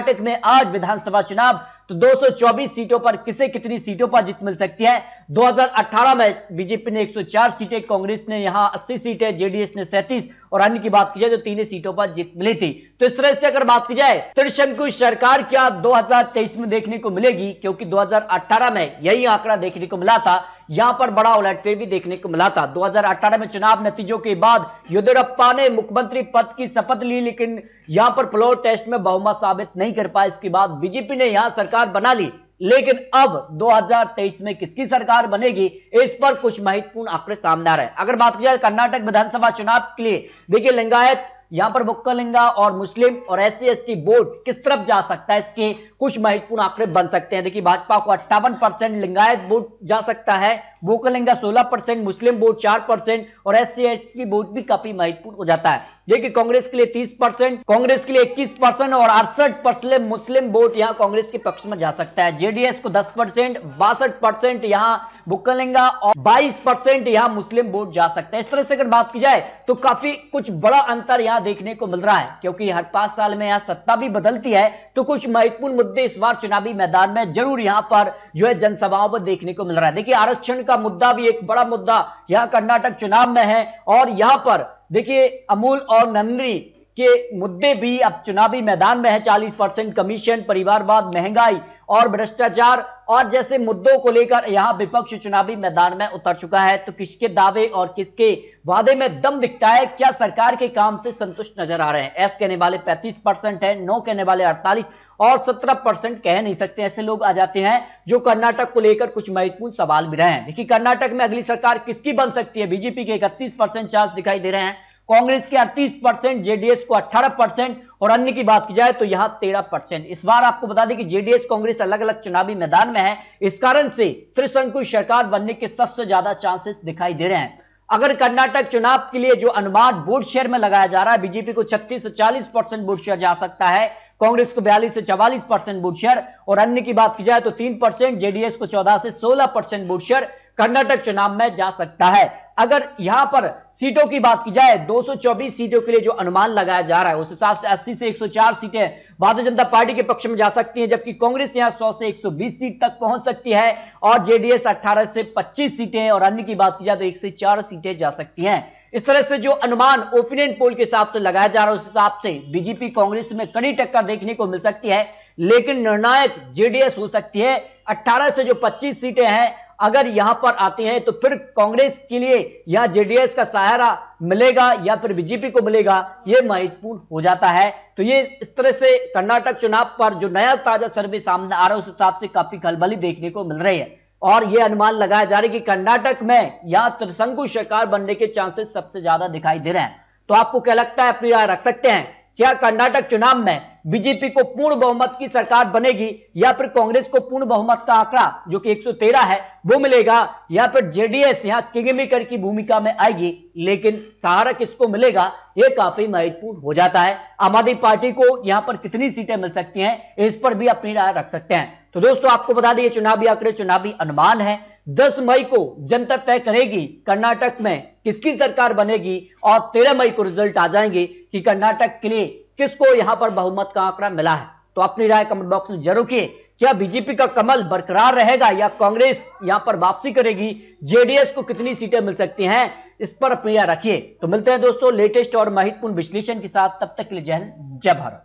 कर्नाटक में आज विधानसभा चुनाव, तो 224 सीटों पर किसे कितनी सीटों पर जीत मिल सकती है। 2018 में बीजेपी ने 104 सीटें, कांग्रेस ने यहां 80 सीटें, जेडीएस ने 37 और अन्य की बात की जाए तो 3 सीटों पर जीत मिली थी। तो इस तरह से अगर बात की जाए त्रिशंकु सरकार क्या 2023 में देखने को मिलेगी, क्योंकि 2018 में यही आंकड़ा देखने को मिला था, यहां पर बड़ा उलटफेर भी देखने को मिला था। 2018 में चुनाव नतीजों के बाद येदियुरप्पा ने मुख्यमंत्री पद की शपथ ली, लेकिन यहां पर फ्लोर टेस्ट में बहुमत साबित नहीं कर पाए। इसके बाद बीजेपी ने यहां सरकार बना ली, लेकिन अब 2023 में किसकी सरकार बनेगी, इस पर कुछ महत्वपूर्ण आंकड़े सामने आ रहे हैं। अगर बात की जाए कर्नाटक विधानसभा चुनाव के लिए, देखिए लिंगायत, यहां पर वोक्कलिंगा और मुस्लिम और SC/ST वोट किस तरफ जा सकता है, इसके कुछ महत्वपूर्ण आंकड़े बन सकते हैं। देखिए भाजपा को 58% लिंगायत वोट जा सकता है, वोक्कलिंगा 16%, मुस्लिम वोट 4% और SC/ST वोट भी काफी महत्वपूर्ण हो जाता है। देखिए कांग्रेस के लिए 30%, कांग्रेस के लिए 21% और 68% मुस्लिम वोट यहां कांग्रेस के पक्ष में जा सकता है। जेडीएस को 10%, 62% यहां वोक्कलिंगा और 22% यहां मुस्लिम वोट जा सकता है। इस तरह से अगर बात की जाए तो काफी कुछ बड़ा अंतर यहां देखने को मिल रहा है, क्योंकि हर 5 साल में यहां सत्ता भी बदलती है, तो कुछ महत्वपूर्ण मुद्दे इस बार चुनावी मैदान में जरूर यहां पर जो है जनसभाओं पर देखने को मिल रहा है। देखिए आरक्षण का मुद्दा भी एक बड़ा मुद्दा यहां कर्नाटक चुनाव में है, और यहां पर देखिए अमूल और नंदनी के मुद्दे भी अब चुनावी मैदान में है। 40% कमीशन, परिवारवाद, महंगाई और भ्रष्टाचार और जैसे मुद्दों को लेकर यहां विपक्ष चुनावी मैदान में उतर चुका है। तो किसके दावे और किसके वादे में दम दिखता है, क्या सरकार के काम से संतुष्ट नजर आ रहे हैं। एस कहने वाले 35% है, नो कहने वाले 48 और 17% कह नहीं सकते। ऐसे लोग आ जाते हैं जो कर्नाटक को लेकर कुछ महत्वपूर्ण सवाल भी रहे हैं। देखिए कर्नाटक में अगली सरकार किसकी बन सकती है। बीजेपी के 31% चांस दिखाई दे रहे हैं, कांग्रेस के 38%, जेडीएस को 18% और अन्य की बात की जाए तो यहां 13%। इस बार आपको बता दें कि जेडीएस कांग्रेस अलग अलग चुनावी मैदान में है, इस कारण से त्रिशंकु सरकार बनने के सबसे ज्यादा चांसेस दिखाई दे रहे हैं। अगर कर्नाटक चुनाव के लिए जो अनुमान वोट शेयर में लगाया जा रहा है, बीजेपी को 36 से 40% वोट शेयर जा सकता है, कांग्रेस को 42 से 44% वोट शेयर और अन्य की बात की जाए तो 3%, जेडीएस को 14 से 16% वोट शेयर कर्नाटक चुनाव में जा सकता है। अगर यहां पर सीटों की बात की जाए 224 सीटों के लिए जो अनुमान लगाया जा रहा है, उस हिसाब से 80 से 104 सीटें भारतीय जनता पार्टी के पक्ष में जा सकती हैं, जबकि कांग्रेस यहां 100 से 120 सीट तक पहुंच सकती है और जेडीएस 18 से 25 सीटें और अन्य की बात की जाए तो 1 से 4 सीटें जा सकती हैं। इस तरह से जो अनुमान ओपिनियन पोल के हिसाब से लगाया जा रहा है, उस हिसाब से बीजेपी कांग्रेस में कड़ी टक्कर देखने को मिल सकती है, लेकिन निर्णायक जेडीएस हो सकती है। 18 से जो 25 सीटें हैं अगर यहां पर आती हैं तो फिर कांग्रेस के लिए या जेडीएस का सहारा मिलेगा या फिर बीजेपी को मिलेगा, यह महत्वपूर्ण हो जाता है। तो ये इस तरह से कर्नाटक चुनाव पर जो नया ताजा सर्वे सामने आ रहा है, उस हिसाब से काफी खलबली देखने को मिल रही है और यह अनुमान लगाया जा रहा है कि कर्नाटक में यहां त्रिशंकु सरकार बनने के चांसेस सबसे ज्यादा दिखाई दे रहे हैं। तो आपको क्या लगता है, अपनी राय रख सकते हैं। क्या कर्नाटक चुनाव में बीजेपी को पूर्ण बहुमत की सरकार बनेगी या फिर कांग्रेस को पूर्ण बहुमत का आंकड़ा जो कि 113 है वो मिलेगा, या फिर जेडीएस यहां किंग मेकर की भूमिका में आएगी, लेकिन सहारा किसको मिलेगा, यह काफी महत्वपूर्ण हो जाता है। आम आदमी पार्टी को यहां पर कितनी सीटें मिल सकती हैं, इस पर भी अपनी राय रख सकते हैं। तो दोस्तों आपको बता दें, चुनावी आंकड़े चुनावी अनुमान है। 10 मई को जनता तय करेगी कर्नाटक में किसकी सरकार बनेगी और 13 मई को रिजल्ट आ जाएंगे कि कर्नाटक के लिए किसको यहां पर बहुमत का आंकड़ा मिला है। तो अपनी राय कमेंट बॉक्स में जरूर किए। क्या बीजेपी का कमल बरकरार रहेगा या कांग्रेस यहां पर वापसी करेगी, जेडीएस को कितनी सीटें मिल सकती हैं, इस पर अपनी राय रखिए। तो मिलते हैं दोस्तों लेटेस्ट और महत्वपूर्ण विश्लेषण के साथ, तब तक के लिए जय हिंद, जय भारत।